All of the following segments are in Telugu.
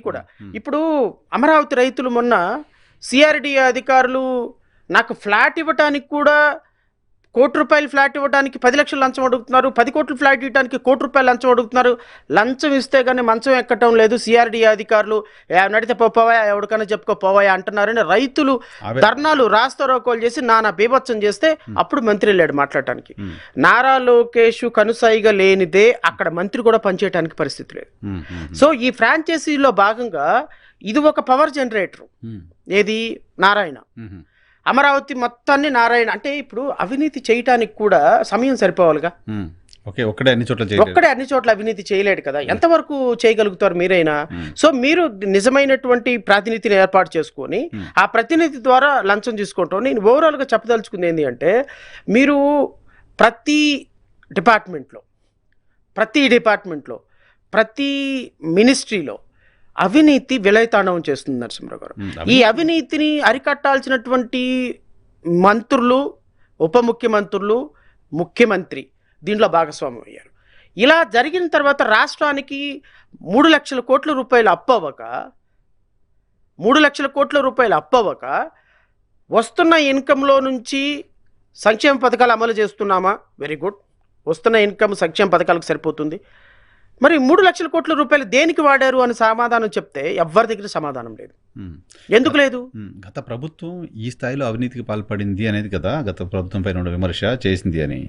కూడా. ఇప్పుడు అమరావతి రైతులు మొన్న సిఆర్డిఏ అధికారులు నాకు ఫ్లాట్ ఇవ్వటానికి కూడా ₹1,00,00,000 ఫ్లాట్ ఇవ్వడానికి 10 లక్షలు లంచం అడుగుతున్నారు, 10 కోట్ల ఫ్లాట్ ఇవ్వడానికి ₹1,00,00,000 లంచం అడుగుతున్నారు. లంచం ఇస్తే కానీ మంచం ఎక్కటం లేదు. సిఆర్డిఏ అధికారులు నడితే పోవా, ఎవరికైనా చెప్పుకోపోవా అంటున్నారని రైతులు ధర్నాలు రాస్తారోకోలు చేసి నానా బీభత్సం చేస్తే అప్పుడు మంత్రి వెళ్ళాడు మాట్లాడటానికి. నారా లోకేష్ కనుసైగా లేనిదే అక్కడ మంత్రి కూడా పనిచేయడానికి పరిస్థితి లేదు. సో ఈ ఫ్రాంచైజీలో భాగంగా ఇది ఒక పవర్ జనరేటర్. ఏది నారాయణ అమరావతి మొత్తాన్ని నారాయణ అంటే ఇప్పుడు అవినీతి చేయటానికి కూడా సమయం సరిపోవాలిగా. ఒక్కడే అన్ని చోట్ల అవినీతి చేయలేడు కదా, ఎంతవరకు చేయగలుగుతారు మీరైనా? సో మీరు నిజమైనటువంటి ప్రాతినిధిని ఏర్పాటు చేసుకొని ఆ ప్రతినిధి ద్వారా లంచం తీసుకుంటాం. నేను ఓవరాల్గా చెప్పదలుచుకుంది ఏంటి అంటే, మీరు ప్రతి డిపార్ట్మెంట్లో ప్రతి మినిస్ట్రీలో అవినీతి విలయతాండవం చేస్తుంది నరసింహరావు గారు. ఈ అవినీతిని అరికట్టాల్సినటువంటి మంత్రులు, ఉప ముఖ్యమంత్రులు, ముఖ్యమంత్రి దీంట్లో భాగస్వామ్యం అయ్యారు. ఇలా జరిగిన తర్వాత రాష్ట్రానికి 3 లక్షల కోట్ల రూపాయలు అప్పవ్వక వస్తున్న ఇన్కంలో నుంచి సంక్షేమ పథకాలు అమలు చేస్తున్నామా? Very good. వస్తున్న ఇన్కమ్ సంక్షేమ పథకాలకు సరిపోతుంది. మరి 3 లక్షల కోట్ల రూపాయలు దేనికి వాడారు అని సమాధానం చెప్తే ఎవరి దగ్గర సమాధానం లేదు. ఎందుకు లేదు? గత ప్రభుత్వం ఈ స్థాయిలో అవినీతికి పాల్పడింది అనేది కదా గత ప్రభుత్వం పైన విమర్శ చేసింది అని.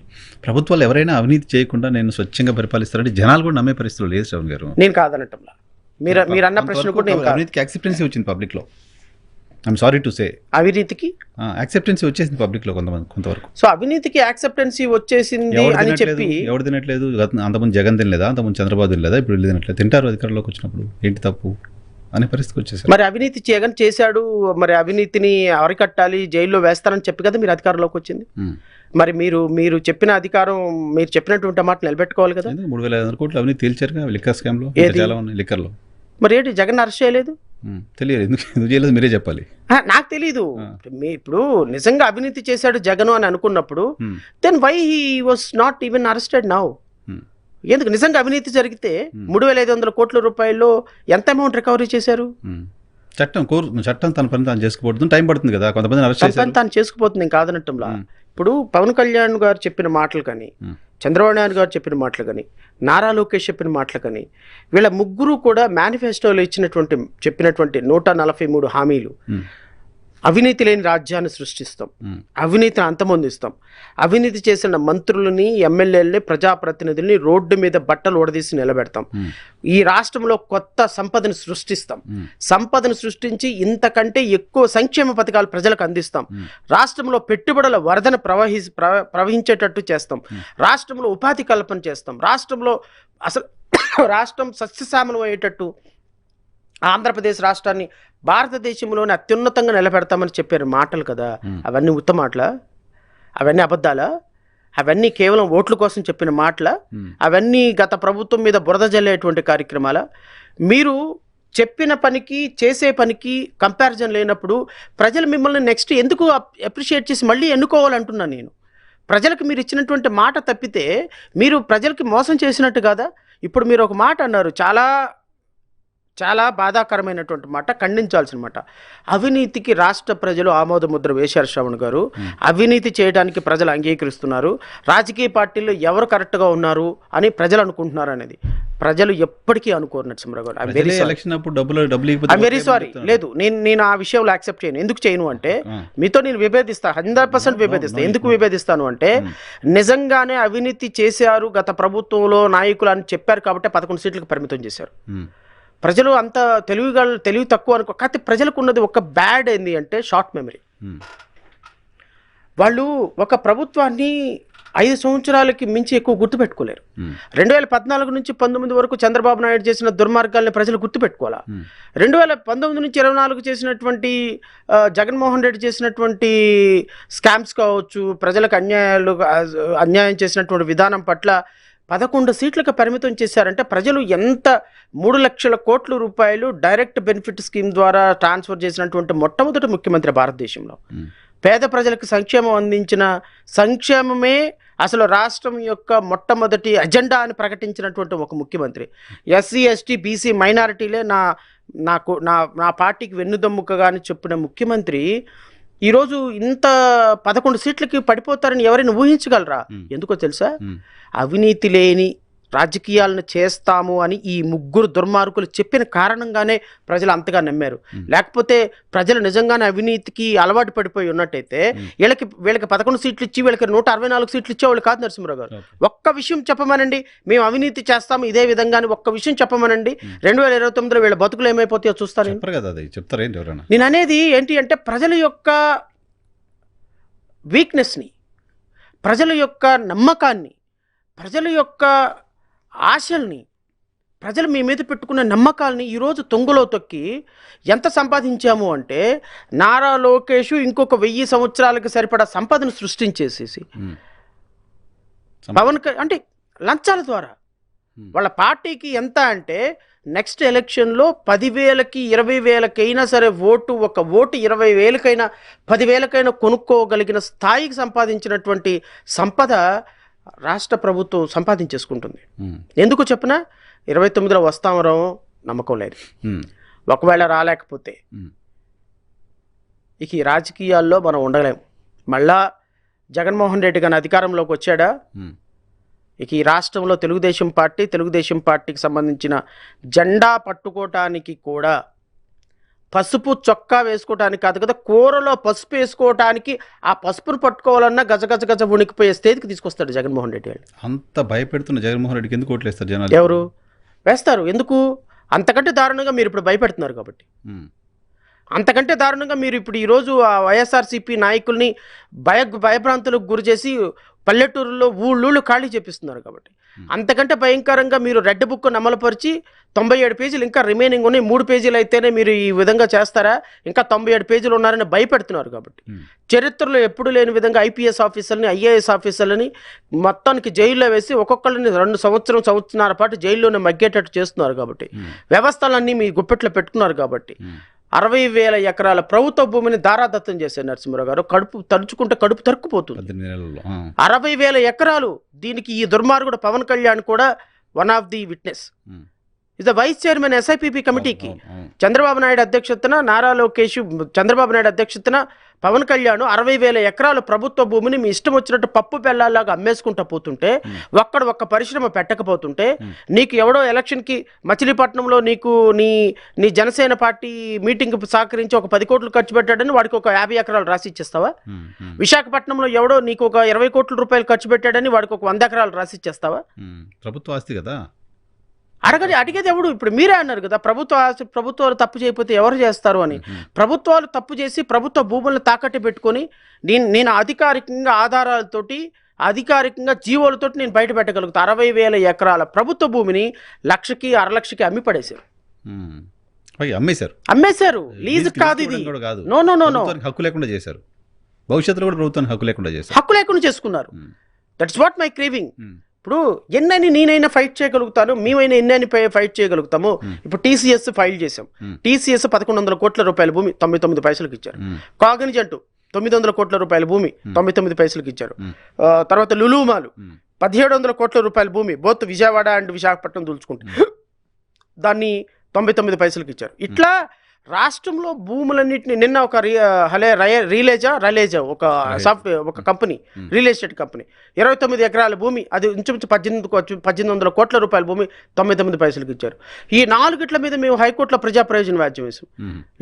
ప్రభుత్వాలు ఎవరైనా అవినీతి చేయకుండా నేను స్వచ్ఛంగా పరిపాలిస్తారంటే జనాలు కూడా నమ్మే పరిస్థితులు లేదు శ్రవణ్ గారు. నేను కాదనటంలా, మీరు అన్న ప్రశ్న కూడా అవినీతికి యాక్సెప్టెన్సీ వచ్చింది పబ్లిక్లో. ఐఎమ్ సారీ టు సే, అవినీతికి యాక్సెప్టెన్సీ వచ్చేసింది పబ్లిక్ లో కొంతవరకు. సో అవినీతికి యాక్సెప్టెన్సీ వచ్చేసింది అని చెప్పి ఎవరు తినట్లేదు? అంతకుముందు జగన్ తినలేదా? అంతకుముందు చంద్రబాబు తినలేదా? ఇప్పుడు తినట్లేదు. తింటారు అధికారంలోకి వచ్చినప్పుడు. ఏంటి తప్పు అనే పరిస్థితికి వచ్చేసారు. మరి అవినీతి జగన్ చేశాడు, మరి అవినీతిని అరికట్టాలి, జైల్లో వేస్తారని చెప్పి కదా మీరు అధికారంలోకి వచ్చింది. మరి మీరు చెప్పిన అధికారం, మీరు చెప్పినటువంటి మాట నిలబెట్టుకోవాలి కదా. 3,500 కోట్లు అవినీతి తేల్చారుగా లిక్కర్ స్కామ్ లో. చాలా ఉన్నాయి లిక్కర్లో. మరి ఏంటి జగన్ అరెస్ట్ చేయలేదు? తెలియదు, ఎందుకు చేయలేదు మీరే చెప్పాలి. నాకు తెలీదు. ఇప్పుడు నిజంగా అవినీతి చేశాడు జగన్ అని అనుకున్నప్పుడు then why he was not even arrested now? ఎందుకు? నిజంగా అవినీతి జరిగితే 3,500 కోట్ల రూపాయల్లో ఎంత అమౌంట్ రికవరీ చేశారు? చట్టం తన పని తాను చేసుకుపోతుంది, టైం పడుతుంది కదా. కొంతమంది అరెస్ట్ చేశారు, తాను చేసుకుపోతుంది కాదనట్టంలా. ఇప్పుడు పవన్ కళ్యాణ్ గారు చెప్పిన మాటలు కానీ, చంద్రబాబు నాయుడు గారు చెప్పిన మాటలు కానీ, నారా లోకేష్ చెప్పిన మాటలు కానీ, వీళ్ళ ముగ్గురు కూడా మేనిఫెస్టోలో చెప్పినటువంటి 143 హామీలు. అవినీతి లేని రాజ్యాన్ని సృష్టిస్తాం, అవినీతిని అంతమొందిస్తాం, అవినీతి చేసిన మంత్రులని, ఎమ్మెల్యేలని, ప్రజాప్రతినిధుల్ని రోడ్డు మీద బట్టలు ఓడదీసి నిలబెడతాం, ఈ రాష్ట్రంలో కొత్త సంపదను సృష్టిస్తాం, సంపదను సృష్టించి ఇంతకంటే ఎక్కువ సంక్షేమ పథకాలు ప్రజలకు అందిస్తాం, రాష్ట్రంలో పెట్టుబడుల వరదను ప్రవహించేటట్టు చేస్తాం, రాష్ట్రంలో ఉపాధి కల్పన చేస్తాం, రాష్ట్రంలో అసలు రాష్ట్రం సస్యశ్యామలం అయ్యేటట్టు ఆంధ్రప్రదేశ్ రాష్ట్రాన్ని భారతదేశంలోనే అత్యున్నతంగా నిలబెడతామని చెప్పారు మాటలు కదా. అవన్నీ ఉత్త మాటలా? అవన్నీ అబద్ధాలా? అవన్నీ కేవలం ఓట్ల కోసం చెప్పిన మాటలా? అవన్నీ గత ప్రభుత్వం మీద బురద జల్లేటువంటి కార్యక్రమాలా? మీరు చెప్పిన పనికి చేసే పనికి కంపారిజన్ లేనప్పుడు ప్రజలు మిమ్మల్ని నెక్స్ట్ ఎందుకు అప్రిషియేట్ చేసి మళ్ళీ ఎన్నుకోవాలంటున్నాను నేను. ప్రజలకు మీరు ఇచ్చినటువంటి మాట తప్పితే మీరు ప్రజలకి మోసం చేసినట్టు కదా. ఇప్పుడు మీరు ఒక మాట అన్నారు, చాలా చాలా బాధాకరమైనటువంటి మాట, ఖండించాల్సిన మాట. అవినీతికి రాష్ట్ర ప్రజలు ఆమోద ముద్ర వేశారు శ్రవణ్ గారు. అవినీతి చేయడానికి ప్రజలు అంగీకరిస్తున్నారు. రాజకీయ పార్టీల్లో ఎవరు కరెక్ట్గా ఉన్నారు అని ప్రజలు అనుకుంటున్నారు అనేది ప్రజలు ఎప్పటికీ అనుకోరు నరసింహరావు గారు. I'm very sorry. లేదు, నేను ఆ విషయంలో యాక్సెప్ట్ చేయను. ఎందుకు చేయను అంటే మీతో నేను విభేదిస్తాను, 100% విభేదిస్తాను. ఎందుకు విభేదిస్తాను అంటే నిజంగానే అవినీతి చేశారు గత ప్రభుత్వంలో నాయకులు అని చెప్పారు కాబట్టి 11 సీట్లకు పరిమితం చేశారు. ప్రజలు అంత తెలివి తక్కువ అనుకో. కాకపోతే ప్రజలకు ఉన్నది ఒక బ్యాడ్ ఏంది అంటే షార్ట్ మెమరీ. వాళ్ళు ఒక ప్రభుత్వాన్ని 5 సంవత్సరాలకి మించి ఎక్కువ గుర్తుపెట్టుకోలేరు. 2014 నుంచి 19 వరకు చంద్రబాబు నాయుడు చేసిన దుర్మార్గాల్ని ప్రజలు గుర్తుపెట్టుకోవాలా? 2019 నుంచి 24 చేసినటువంటి జగన్మోహన్ రెడ్డి చేసినటువంటి స్కామ్స్ కావచ్చు, ప్రజలకు అన్యాయం చేసినటువంటి విధానం పట్ల 11 సీట్లకు పరిమితం చేశారంటే ప్రజలు ఎంత 3 లక్షల కోట్ల రూపాయలు డైరెక్ట్ బెనిఫిట్ స్కీమ్ ద్వారా ట్రాన్స్ఫర్ చేసినటువంటి మొట్టమొదటి ముఖ్యమంత్రి భారతదేశంలో. పేద ప్రజలకు సంక్షేమం అందించిన సంక్షేమమే అసలు రాష్ట్రం యొక్క మొట్టమొదటి అజెండా అని ప్రకటించినటువంటి ఒక ముఖ్యమంత్రి, ఎస్సీ ఎస్టీ బీసీ మైనారిటీలే నాకు నా పార్టీకి వెన్నుదమ్ముకగా అని చెప్పిన ముఖ్యమంత్రి ఈరోజు ఇంత 11 సీట్లకి పడిపోతారని ఎవరైనా ఊహించగలరా? ఎందుకో తెలుసా? అవినీతి లేని రాజకీయాలను చేస్తాము అని ఈ ముగ్గురు దుర్మార్గులు చెప్పిన కారణంగానే ప్రజలు అంతగా నమ్మారు. లేకపోతే ప్రజలు నిజంగానే అవినీతికి అలవాటు పడిపోయి ఉన్నట్టయితే వీళ్ళకి 11 సీట్లు ఇచ్చి వీళ్ళకి 164 సీట్లు ఇచ్చేవాళ్ళు కాదు. నరసింహరావు గారు, ఒక్క విషయం చెప్పమనండి, మేము అవినీతి చేస్తాము ఇదే విధంగానే ఒక్క విషయం చెప్పమనండి, 2029లో వీళ్ళ బతుకులు ఏమైపోతాయో చూస్తాను. నేను అనేది ఏంటి అంటే ప్రజల యొక్క వీక్నెస్ని, ప్రజల యొక్క నమ్మకాన్ని, ప్రజల యొక్క ఆశల్ని, ప్రజలు మీ మీద పెట్టుకున్న నమ్మకాలని ఈరోజు తొంగలో తొక్కి ఎంత సంపాదించాము అంటే నారా లోకేష్ ఇంకొక 1000 సంవత్సరాలకు సరిపడా సంపదను సృష్టించేసేసి పవన్ అంటే లంచాల ద్వారా వాళ్ళ పార్టీకి ఎంత అంటే నెక్స్ట్ ఎలక్షన్లో 10,000కి 20,000కైనా సరే ఒక ఓటు 20,000కైనా 10,000కైనా కొనుక్కోగలిగిన స్థాయికి సంపాదించినటువంటి సంపద రాష్ట్ర ప్రభుత్వం సంపాదించేసుకుంటుంది. ఎందుకు చెప్పినా 29లో వస్తామరో నమ్మకం లేదు. ఒకవేళ రాలేకపోతే ఇక ఈ రాజకీయాల్లో మనం ఉండలేం. మళ్ళా జగన్మోహన్ రెడ్డి గారి అధికారంలోకి వచ్చాడా, ఇక ఈ రాష్ట్రంలో తెలుగుదేశం పార్టీకి సంబంధించిన జెండా పట్టుకోవటానికి కూడా పసుపు చొక్కా వేసుకోవటానికి కాదు కదా, కూరలో పసుపు వేసుకోవటానికి ఆ పసుపును పట్టుకోవాలన్నా గజ వణికిపోయే స్థితికి తీసుకొస్తాడు జగన్మోహన్ రెడ్డి గారు. అంత భయపెడుతున్న జగన్మోహన్ రెడ్డికి ఎందుకు ఓట్లేస్తారు జనాలు? ఎవరు వేస్తారు? ఎందుకు? అంతకంటే దారుణంగా మీరు ఇప్పుడు భయపెడుతున్నారు కాబట్టి. అంతకంటే దారుణంగా మీరు ఇప్పుడు ఈరోజు ఆ వైఎస్ఆర్సీపీ నాయకుల్ని భయభ్రాంతులకు గురి చేసి పల్లెటూరులో ఊళ్ళు ఖాళీ చేపిస్తున్నారు కాబట్టి. అంతకంటే భయంకరంగా మీరు రెడ్ బుక్ అమలుపరిచి 97 పేజీలు ఇంకా రిమైనింగ్ ఉన్నాయి, 3 పేజీలు అయితేనే మీరు ఈ విధంగా చేస్తారా, ఇంకా 97 పేజీలు ఉన్నారని భయపెడుతున్నారు కాబట్టి. చరిత్రలో ఎప్పుడు లేని విధంగా ఐపీఎస్ ఆఫీసర్ని, ఐఏఎస్ ఆఫీసర్లని మొత్తానికి జైల్లో వేసి ఒక్కొక్కరిని 2 సంవత్సరాల పాటు జైల్లోనే మగ్గేటట్టు చేస్తున్నారు కాబట్టి. వ్యవస్థలన్నీ మీ గుప్పెట్లో పెట్టుకున్నారు కాబట్టి. 60,000 ఎకరాల ప్రభుత్వ భూమిని దారాదత్తం చేశారు నరసింహరావు గారు. తరుచుకుంటే కడుపు తరుక్కుపోతుంది. 60,000 ఎకరాలు. దీనికి ఈ దుర్మార్గుడు పవన్ కళ్యాణ్ కూడా one of the witness. Is the vice chairman SIPP కమిటీకి. చంద్రబాబు నాయుడు అధ్యక్షతన నారా లోకేష్, చంద్రబాబు నాయుడు అధ్యక్షతన పవన్ కళ్యాణ్ 60,000 ఎకరాల ప్రభుత్వ భూమిని మీ ఇష్టం వచ్చినట్టు పప్పు బెల్లాలాగా అమ్మేసుకుంటా పోతుంటే, ఒక్క పరిశ్రమ పెట్టకపోతుంటే, నీకు ఎవడో ఎలక్షన్కి మచిలీపట్నంలో నీకు నీ జనసేన పార్టీ మీటింగ్కి సహకరించి ఒక 10 కోట్లు ఖర్చు పెట్టాడని వాడికి ఒక 50 ఎకరాలు రాసి ఇచ్చేస్తావా? విశాఖపట్నంలో ఎవడో నీకు ఒక 20 కోట్ల రూపాయలు ఖర్చు పెట్టాడని వాడికి ఒక 100 ఎకరాలు రాసి ఇచ్చేస్తావా? ప్రభుత్వ ఆస్తి కదా. అడిగేది ఎవడు? ఇప్పుడు మీరే అన్నారు కదా, ప్రభుత్వాలు తప్పు చేయకపోతే ఎవరు చేస్తారు అని. ప్రభుత్వాలు తప్పు చేసి ప్రభుత్వ భూములను తాకట్టు పెట్టుకొని నేను అధికారికంగా ఆధారాలతోటి, అధికారికంగా జీవోలతోటి నేను బయట పెట్టగలుగుతా. 60,000 ఎకరాల ప్రభుత్వ భూమిని 1,00,000కి 1,50,000కి అమ్మి పడేశారు. అమ్మేశారు. లీజ్ కాదు ఇది. నో హక్కు లేకుండా చేశారు. భవిష్యత్తులో కూడా ప్రభుత్వానికి హక్కు లేకుండా చేశారు. హక్కు లేకుండా చేసుకున్నారు. That's what my craving. ఇప్పుడు ఎన్నని నేనైనా ఫైట్ చేయగలుగుతాను, మేమైనా ఎన్నని ఫైట్ చేయగలుగుతాము. ఇప్పుడు టీసీఎస్ ఫైల్ చేసాం. టీసీఎస్ 1,100 కోట్ల రూపాయల భూమి 99 పైసలకు ఇచ్చారు. కాగనిజెంట్ 900 కోట్ల రూపాయల భూమి 99 పైసలకు ఇచ్చారు. తర్వాత లులుమాలు 1,700 కోట్ల రూపాయల భూమి బోత్ విజయవాడ అండ్ విశాఖపట్నం దులుచుకుంటారు, దాన్ని 99 పైసలకు ఇచ్చారు. ఇట్లా రాష్ట్రంలో భూములన్నింటినీ నిన్న ఒక రిలేజా ఒక కంపెనీ, రియల్ ఎస్టేట్ కంపెనీ 29 ఎకరాల భూమి, అది ఇంచుమించు 1,800 కోట్ల రూపాయల భూమి 99 పైసలకు ఇచ్చారు. ఈ 4 మీద మేము హైకోర్టులో ప్రజా ప్రయోజన వ్యాజ్యం వేసాం.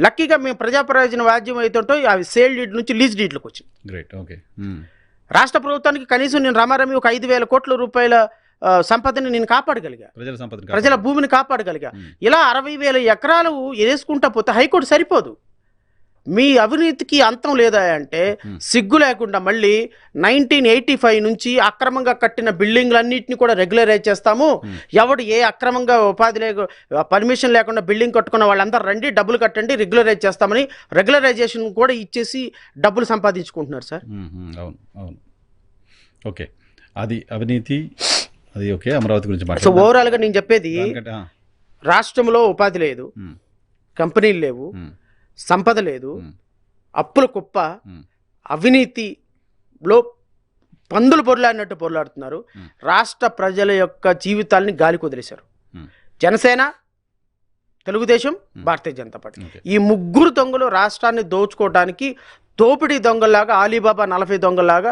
లక్కీగా మేము ప్రజా ప్రయోజన వ్యాజ్యం అవుతుంటో అవి సేల్ డీడ్ నుంచి లీజ్ డీడ్లకు వచ్చింది. రాష్ట్ర ప్రభుత్వానికి కనీసం నేను రామారామి ఒక 5,000 కోట్ల రూపాయల సంపదని నేను కాపాడగలిగా, ప్రజల భూమిని కాపాడగలిగా. ఇలా 60,000 ఎకరాలు వేసుకుంటా పోతే హైకోర్టు సరిపోదు. మీ అవినీతికి అంతం లేదా అంటే సిగ్గు లేకుండా మళ్ళీ 1985 నుంచి అక్రమంగా కట్టిన బిల్డింగ్లన్నింటినీ కూడా రెగ్యులరైజ్ చేస్తాము, ఎవడు ఏ అక్రమంగా ఉపాధి పర్మిషన్ లేకుండా బిల్డింగ్ కట్టుకున్న వాళ్ళందరూ రండి, డబ్బులు కట్టండి, రెగ్యులరైజ్ చేస్తామని రెగ్యులరైజేషన్ కూడా ఇచ్చేసి డబ్బులు సంపాదించుకుంటున్నారు సార్. ఓకే, అది అవినీతి. అది ఓకే. అమరావతి గురించి సో ఓవరాల్గా నేను చెప్పేది, రాష్ట్రంలో ఉపాధి లేదు, కంపెనీలు లేవు, సంపద లేదు, అప్పుల కుప్ప, అవినీతిలో పందులు పొరలాడినట్టు పొరలాడుతున్నారు. రాష్ట్ర ప్రజల యొక్క జీవితాల్ని గాలికి వదిలేశారు. జనసేన, తెలుగుదేశం, భారతీయ జనతా పార్టీ, ఈ ముగ్గురు దొంగలు రాష్ట్రాన్ని దోచుకోవడానికి దోపిడీ దొంగల్లాగా, ఆలీబాబా 40 దొంగల్లాగా